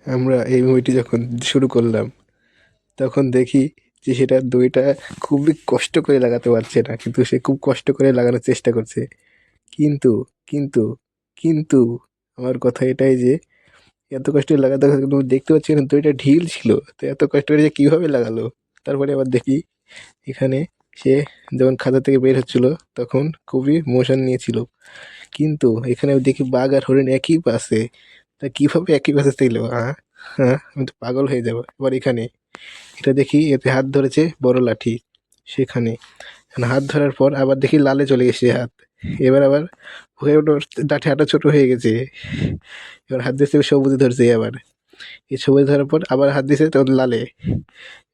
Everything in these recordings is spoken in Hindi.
আমরা এই মুভিটি যখন শুরু করলাম তখন দেখি যে সেটা দইটা খুবই কষ্ট করে লাগাতে পারছে না, কিন্তু সে খুব কষ্ট করে লাগানোর চেষ্টা করছে। কিন্তু কিন্তু কিন্তু আমার কথা এটাই যে এত কষ্ট করে লাগাতে দেখতে পাচ্ছি না দইটা ঢিল ছিল, তো এত কষ্ট করে যে কীভাবে লাগালো। তারপরে আবার দেখি এখানে সে যখন খাতা থেকে বের হচ্ছিল তখন খুবই মোশন নিয়েছিল, কিন্তু এখানে দেখি বাঘ আর হরিণ একই পাশে। তা কীভাবে একই পাশে ছিল? হ্যাঁ হ্যাঁ, আমি তো পাগল হয়ে যাবো। এবার এখানে এটা দেখি এতে হাত ধরেছে বড় লাঠি, সেখানে হাত ধরার পর আবার দেখি লালে চলে গেছে হাত। এবার আবার হয়ে ওঠো লাঠি হাঁটা ছোট হয়ে গেছে, এবার হাত দিয়েছে সবুজে ধরছে। আবার এই সবুজে ধরার পর আবার হাত দিয়েছে তখন লালে,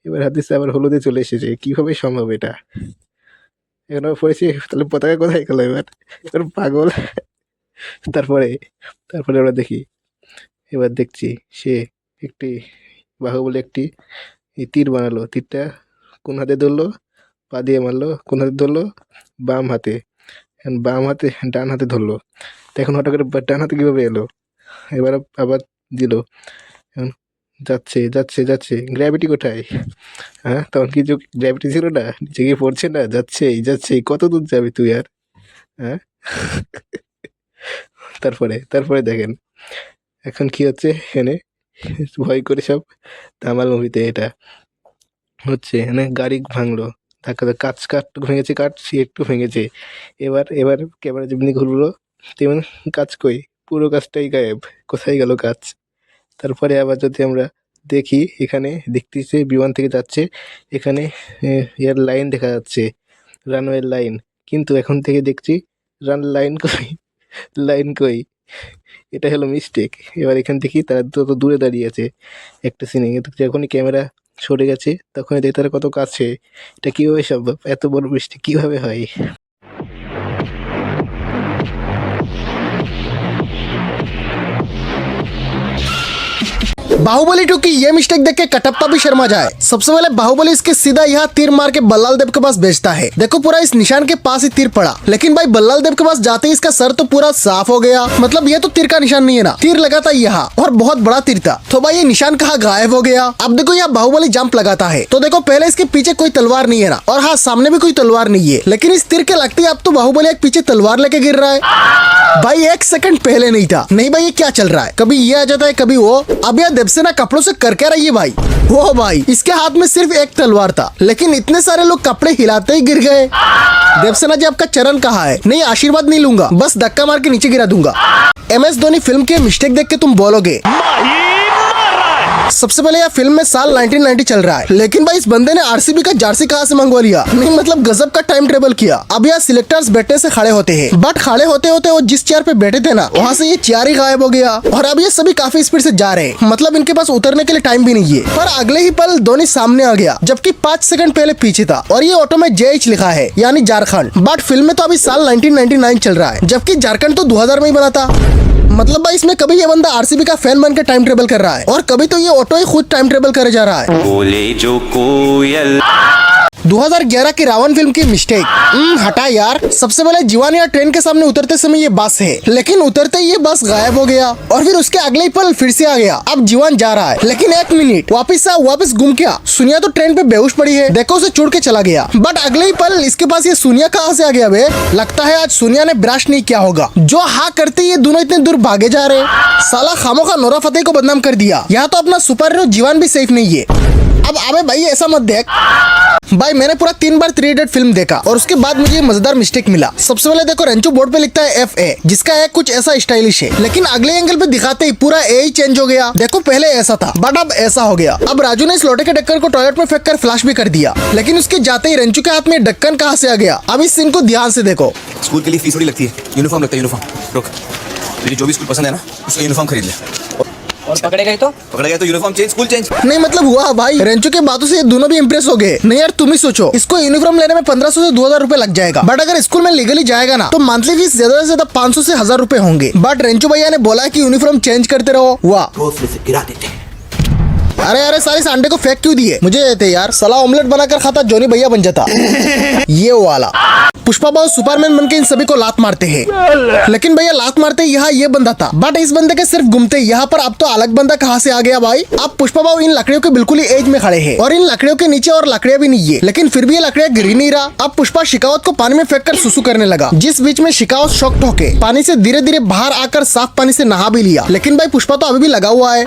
এবার হাত দিচ্ছে আবার হলুদে চলে এসেছে। কীভাবে সম্ভব এটা? এখন আবার পড়েছি, তাহলে পতাকা কোথায় গেল? এবার এবার পাগল। তারপরে তারপরে আমরা দেখি, এবার দেখছি সে একটি বাহুবলী একটি তীর বানালো। তীরটা কোন হাতে ধরলো? পা দিয়ে মারলো। কোন হাতে ধরলো? বাম হাতে। এখন বাম হাতে ডান হাতে ধরলো। তো এখন হঠাৎ করে ডান হাতে কীভাবে এলো? এবার আবার দিল। এখন যাচ্ছে যাচ্ছে যাচ্ছে, গ্র্যাভিটি কোথায়? হ্যাঁ, তখন কিছু গ্র্যাভিটি ছিল না, নিচে গিয়ে পড়ছে না, যাচ্ছেই যাচ্ছেই। কত দূর যাবি তুই আর? হ্যাঁ। তারপরে দেখেন এখন কি হচ্ছে এখানে, ভয় করে সব ধামাল মুভিতে এটা হচ্ছে। এখানে গাড়ি ভাঙলো, ধাক্কা কাঁচ ভেঙেছে, কাঠ সে একটু ভেঙেছে। এবার ক্যামেরা যেমনি ঘুরলো তেমন কাজ কই, পুরো কাজটাই গায়েব। কোথায় গেল কাজ? তারপরে আবার যদি আমরা দেখি এখানে দেখতেছি বিমান থেকে যাচ্ছে, এখানে এর লাইন দেখা যাচ্ছে, রানওয়ের লাইন। কিন্তু এখন থেকে দেখছি লাইন কই, লাইন কই? এটা হলো মিস্টেক। এবার এখান থেকে তারা তত দূরে দাঁড়িয়ে আছে একটা সিনে, কিন্তু যখনই ক্যামেরা সরে গেছে তখনই দেখি তারা কত কাছে। এটা কীভাবে সম্ভব? এত বড় মিস্টেক কীভাবে হয়? बाहुबली 2 की ये मिस्टेक देख के कटप्पा भी शर्मा जाए। सबसे पहले बाहुबली इसके सीधा यहाँ तीर मार के बल्लाल देव के पास भेजता है। देखो पूरा इस निशान के पास ही तीर पड़ा, लेकिन भाई बल्लाल देव के पास जाते ही इसका सर तो पूरा साफ हो गया। मतलब ये तो तीर का निशान नहीं है ना, तीर लगा था यहाँ और बहुत बड़ा तीर था। तो भाई ये निशान कहाँ गायब हो गया? अब देखो यहाँ बाहुबली जंप लगाता है, तो देखो पहले इसके पीछे कोई तलवार नहीं है ना, और हाँ सामने भी कोई तलवार नहीं है, लेकिन इस तीर के लगते ही अब तो बाहुबली एक पीछे तलवार लेके गिर रहा है। भाई एक सेकंड पहले नहीं था। नहीं भाई ये क्या चल रहा है? कभी ये आ जाता है कभी वो। अब यह देवसेना कपड़ों से कर क्या रही है भाई? वो भाई इसके हाथ में सिर्फ एक तलवार था, लेकिन इतने सारे लोग कपड़े हिलाते ही गिर गए। देवसेना जी आपका चरण कहाँ है? नहीं आशीर्वाद नहीं लूंगा, बस धक्का मार के नीचे गिरा दूंगा। MS धोनी फिल्म के मिस्टेक देख के तुम बोलोगे सबसे पहले यह फिल्म में साल 1990 चल रहा है, लेकिन भाई इस बंदे ने RCB का जर्सी कहाँ से मंगवा लिया? नहीं मतलब गजब का टाइम ट्रेवल किया। अब यह सिलेक्टर्स बैठने से खड़े होते हैं, बट खड़े होते होते वो जिस चेयर पे बैठे थे ना, वहाँ से ये चेयर ही गायब हो गया। और अब ये सभी काफी स्पीड से जा रहे हैं, मतलब इनके पास उतरने के लिए टाइम भी नहीं है। पर अगले ही पल धोनी सामने आ गया, जबकि 5 सेकंड पहले पीछे था, और ये ऑटो में JH लिखा है, यानी झारखंड। बट फिल्म में तो अभी साल 1999 चल रहा है, जबकि झारखंड तो 2000 में ही बना था। मतलब भाई इसमें कभी ये बंदा RCB का फैन बनकर टाइम ट्रेवल कर रहा है, और कभी तो ये ऑटो ही खुद टाइम ट्रेवल करे जा रहा है। बोले जो कोयल 2011 की रावण फिल्म की मिस्टेक। हटा यार। सबसे पहले जीवान यार ट्रेन के सामने उतरते समय ये बस है, लेकिन उतरते ही ये बस गायब हो गया, और फिर उसके अगले ही पल फिर से आ गया। अब जीवान जा रहा है, लेकिन 1 मिनट वापस घूम के आ। सुनिया तो ट्रेन पे बेहोश पड़ी है, देखो उसे चुड़ के चला गया। बट अगले ही पल इसके पास ये सुनिया कहाँ से आ गया बे? लगता है आज सुनिया ने ब्रश नहीं किया होगा, जो हाँ करते ये दोनों इतने दूर भागे जा रहे। साला खामोखा नोरा फतेही को बदनाम कर दिया। यहाँ तो अपना सुपर हीरो जीवान भी सेफ नहीं है। अब अबे भाई ऐसा मत देख भाई, मैंने पूरा 3 बार 3 इडियट फिल्म देखा, और उसके बाद मुझे मजेदार मिस्टेक मिला। सबसे पहले देखो रेंचो बोर्ड पे लिखता है FA, जिसका है कुछ ऐसा स्टाइलिश है, लेकिन अगले एंगल पे दिखाते ही पूरा A ही चेंज हो गया। देखो पहले ऐसा था, बट अब ऐसा हो गया। अब राजू ने इस लोटे के ढक्कन को टॉयलेट में फेंक कर फ्लश भी कर दिया, लेकिन उसके जाते ही रेंचो के हाथ में ढक्कन कहाँ से आ गया? अब इस सीन को ध्यान से देखो। स्कूल के लिए फीस थोड़ी लगती है, यूनिफॉर्म लगता है। यूनिफॉर्म रुक, तुझे जो भी स्कूल पसंद है ना उसका यूनिफॉर्म खरीद ले, और पकड़े गए तो यूनिफॉर्म चेंज, स्कूल चेंज। नहीं मतलब हुआ भाई, रेंचो के बातों से ये दोनों भी इम्प्रेस हो गए। नहीं यार तुम ही सोचो, इसको यूनिफॉर्म लेने में 1500 से 2000 रुपए लग जाएगा, बट अगर स्कूल में लीगली जाएगा ना तो मंथली फीस ज्यादा से ज्यादा 500 से 1000 रुपए होंगे। बट रेंचो भैया ने बोला कि यूनिफॉर्म चेंज करते रहो। वाह, गिरा देते। अरे सारे इस अंडे को फेंक क्यों दिए? मुझे देते यार, साला ऑमलेट बनाकर खाता जॉनी भैया बन जाता। ये वाला पुष्पा बाबू सुपरमैन बन के इन सभी को लात मारते हैं। लेकिन भैया लात मारते यहाँ ये बंदा था, बट इस बंदे के सिर्फ घूमते यहाँ पर अब तो अलग बंदा कहाँ से आ गया भाई। अब पुष्पा बाबू इन लकड़ियों के बिल्कुल ही एज में खड़े हैं और इन लकड़ियों के नीचे और लकड़ियां भी नहीं है, लेकिन फिर भी ये लकड़ियां गिर ही नहीं रहा। अब पुष्पा शिकावत को पानी में फेंक कर सुसु करने लगा, जिस बीच में शिकावत शॉक्ड होके पानी से धीरे धीरे बाहर आकर साफ पानी से नहा भी लिया। लेकिन भाई पुष्पा तो अभी भी लगा हुआ है।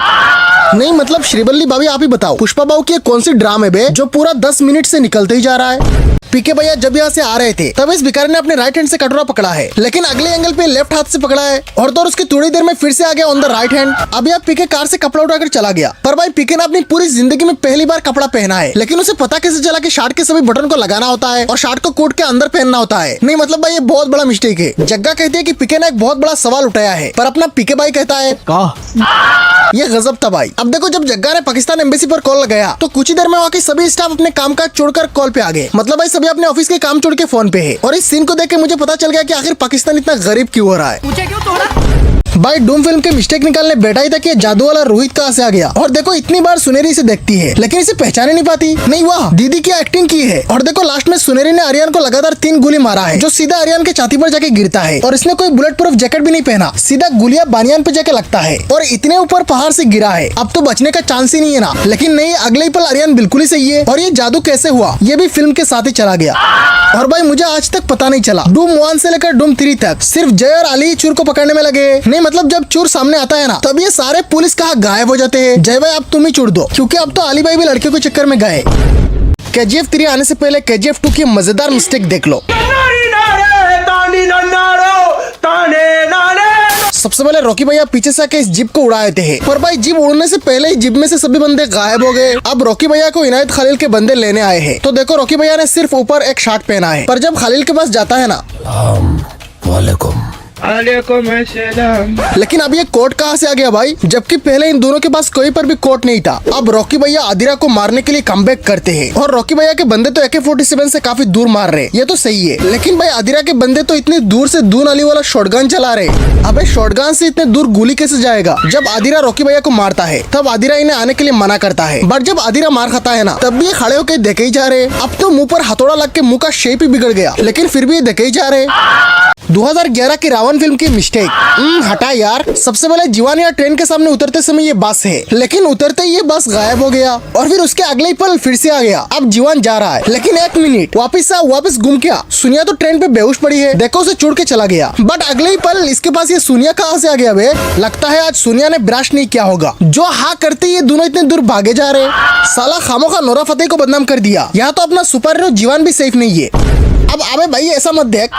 नहीं मतलब श्रीवल्ली भाभी आप ही बताओ, पुष्पा बाबू की कौन सी ड्राम है बे जो पूरा 10 मिनट से निकलते ही जा रहा है। पीके भैया जब यहाँ से आ रहे थे तब इस भिखारी ने अपने राइट हैंड से कटोरा पकड़ा है, लेकिन अगले एंगल पे लेफ्ट हाथ से पकड़ा है और तो उसकी थोड़ी देर में फिर से आ गया ऑन द राइट हैंड। अब यहाँ पीके कार से कपड़ा उठाकर चला गया, पर भाई पीके ने अपनी पूरी जिंदगी में पहली बार कपड़ा पहना है, लेकिन उसे पता कैसे चला कि शर्ट के सभी बटन को लगाना होता है और शर्ट को कोट के अंदर पहनना होता है। नहीं मतलब भाई ये बहुत बड़ा मिस्टेक है। जग्गा कहती है कि पीके ने एक बहुत बड़ा सवाल उठाया है, पर अपना पीके भाई कहता है ये गजब था भाई। अब देखो जब जग्गा ने पाकिस्तान एम्बेसी पर कॉल लगाया तो कुछ ही देर में वहाँ के सभी स्टाफ अपने काम काज छोड़कर कॉल पे आ गए। मतलब भाई सभी अपने ऑफिस के काम छोड़ के फोन पे है और इस सीन को देख के मुझे पता चल गया कि आखिर पाकिस्तान इतना गरीब क्यों हो रहा है। भाई डूम फिल्म के मिस्टेक निकालने बैठा ही था कि जादू वाला रोहित कहाँ से आ गया। और देखो इतनी बार सुनेरी इसे देखती है लेकिन इसे पहचाने नहीं पाती। नहीं वाह दीदी की एक्टिंग की है। और देखो लास्ट में सुनेरी ने आर्यन को लगातार 3 गोली मारा है जो सीधा आर्यन के छाती पर जाके गिरता है और इसने कोई बुलेट प्रूफ जैकेट भी नहीं पहना, सीधा गोलियां बानियान पे जाके लगता है और इतने ऊपर पहाड़ से गिरा है, अब तो बचने का चांस ही नहीं है ना। लेकिन नहीं अगले ही पल आर्यन बिल्कुल ही सही है और ये जादू कैसे हुआ ये भी फिल्म के साथ ही चला गया। और भाई मुझे आज तक पता नहीं चला डूम 1 से लेकर डूम 3 तक सिर्फ जय और अली चोर को पकड़ने में लगे। नहीं मतलब जब चोर सामने आता है ना तब ये सारे पुलिस कहाँ गायब हो जाते हैं। जय भाई अब तुम ही छोड़ दो, क्योंकि अब तो अली भाई भी लड़कियों के चक्कर में गए। KGF 3 आने से पहले KGF 2 की मजेदार मिस्टेक देख लो। सबसे पहले रॉकी भैया पीछे से आके इस जीप को उड़ा देते हैं, पर भाई जीप उड़ने से पहले ही जीप में से सभी बंदे गायब हो गए। अब रॉकी भैया को इनायत खलील के बंदे लेने आए हैं, तो देखो रॉकी भैया ने सिर्फ ऊपर एक शर्ट पहना है, पर जब खलील के पास जाता है ना लेकिन अब ये कोट कहाँ से आ गया भाई, जबकि पहले इन दोनों के पास कोई पर भी कोट नहीं था। अब रॉकी भैया आदिरा को मारने के लिए कमबैक करते हैं और रॉकी भैया के बंदे तो AK-47 से काफी दूर मार रहे, ये तो सही है। लेकिन भाई आदिरा के बंदे तो इतनी दूर से दून अली वाला शॉटगन चला रहे। अबे शॉटगन से इतने दूर गोली कैसे जाएगा। जब आदिरा रॉकी भैया को मारता है तब आदिरा इन्हें आने के लिए मना करता है, बट जब आदिरा मार खाता है ना तब भी ये खड़े होकर देखे ही जा रहे। अब तो मुंह पर हथौड़ा लग के मुंह का शेप ही बिगड़ गया, लेकिन फिर भी ये देखे ही जा रहे। 2011 की रावण फिल्म की मिस्टेक। हटा यार, सबसे पहले जीवान या ट्रेन के सामने उतरते समय ये बस है, लेकिन उतरते ही ये बस गायब हो गया और फिर उसके अगले ही पल फिर से आ गया। अब जीवान जा रहा है लेकिन 1 मिनट वापस घूम के आ। सुनिया तो ट्रेन पे बेहोश पड़ी है, देखो उसे चुड़ के चला गया, बट अगले ही पल इसके पास ये सुनिया कहाँ से आ गया बे। लगता है आज सुनिया ने ब्रश नहीं किया होगा, जो हाँ करते ये दोनों इतने दूर भागे जा रहे। साला खामोखा नोरा फतेही को बदनाम कर दिया। यहाँ तो अपना सुपर हीरो जीवान भी सेफ नहीं है। अब अबे भाई ऐसा मत देख।